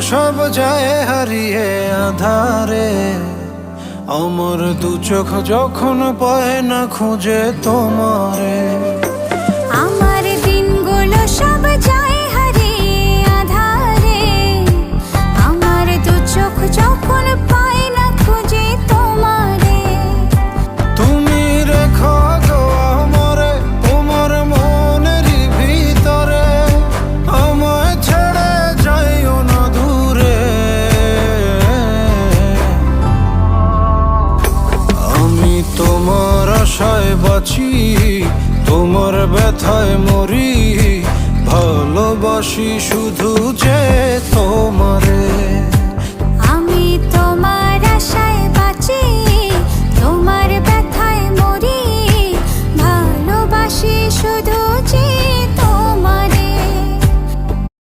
সব যায় হারিয়ে আধারে। আমার দু চোখ যখন পায় না খুঁজে তোমারে। আমার দিনগুলো সব যায় হারিয়ে আধারে। আমার দু চোখ যখন পায় না খুঁজে তোমারে। তুমি রেখো গো আমারে তোমার মনেরই ভিতরে, আমায় ছেড়ে যাইও না দূরে। আমি তোমার আশায় বাঁচি, তোমার ব্যথায় মরি, ভালোবাসি শুধু যে তোমারে।